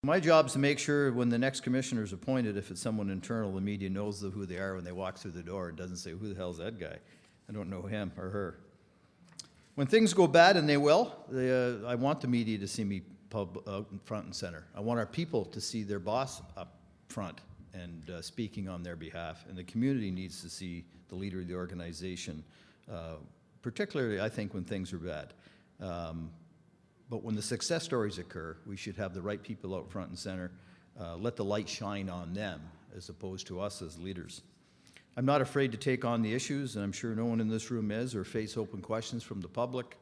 My job is to make sure when the next commissioner is appointed, if it's someone internal, the media knows who they are when they walk through the door and doesn't say, who the hell's that guy? I don't know him or her. When things go bad, and they will, I want the media to see me front and center. I want our people to see their boss up front and speaking on their behalf. And the community needs to see the leader of the organization, particularly, I think, when things are bad. But when the success stories occur, we should have the right people out front and center, let the light shine on them as opposed to us as leaders. I'm not afraid to take on the issues, and I'm sure no one in this room is, or face open questions from the public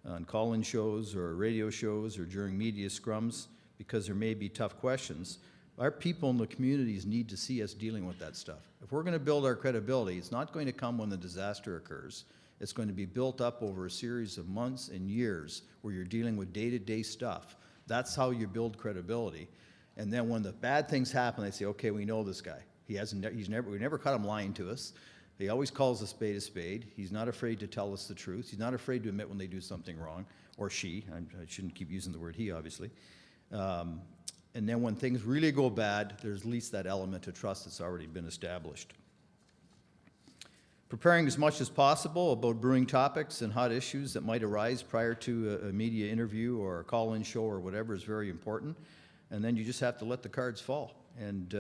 on call-in shows or radio shows or during media scrums, because there may be tough questions. Our people in the communities need to see us dealing with that stuff. If we're going to build our credibility, it's not going to come when the disaster occurs. It's going to be built up over a series of months and years where you're dealing with day-to-day stuff. That's how you build credibility. And then when the bad things happen, they say, okay, we know this guy. We never caught him lying to us. He always calls a spade a spade. He's not afraid to tell us the truth. He's not afraid to admit when they do something wrong, or she. I shouldn't keep using the word he, obviously. And then when things really go bad, there's at least that element of trust that's already been established. Preparing as much as possible about brewing topics and hot issues that might arise prior to a media interview or a call-in show or whatever is very important. And then you just have to let the cards fall. And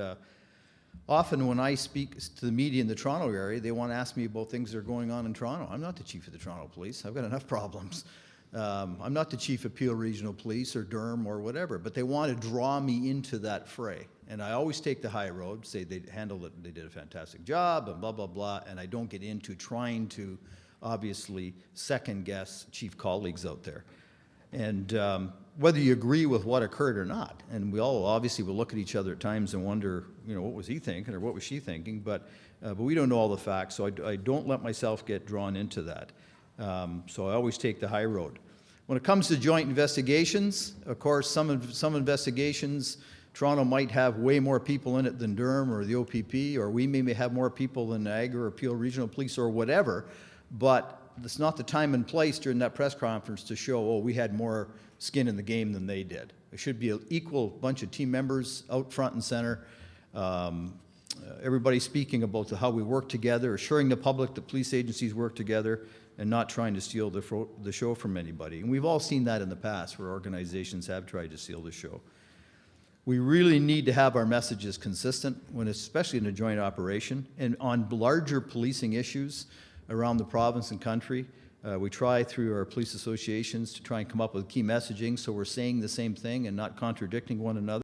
often when I speak to the media in the Toronto area, they want to ask me about things that are going on in Toronto. I'm not the chief of the Toronto Police. I've got enough problems. I'm not the chief of Peel Regional Police or Durham or whatever, but they want to draw me into that fray. And I always take the high road, say they handled it, they did a fantastic job, and blah, blah, blah, and I don't get into trying to obviously second-guess chief colleagues out there. And whether you agree with what occurred or not, and we all obviously will look at each other at times and wonder, you know, what was he thinking or what was she thinking, but we don't know all the facts, so I don't let myself get drawn into that. So I always take the high road. When it comes to joint investigations, of course, some investigations, Toronto might have way more people in it than Durham or the OPP, or we may have more people than Niagara or Peel Regional Police or whatever, but it's not the time and place during that press conference to show, oh, we had more skin in the game than they did. It should be an equal bunch of team members out front and center, everybody speaking about how we work together, assuring the public that police agencies work together, and not trying to steal the show from anybody. And we've all seen that in the past where organizations have tried to steal the show. We really need to have our messages consistent, especially in a joint operation, and on larger policing issues around the province and country. We try through our police associations to try and come up with key messaging so we're saying the same thing and not contradicting one another.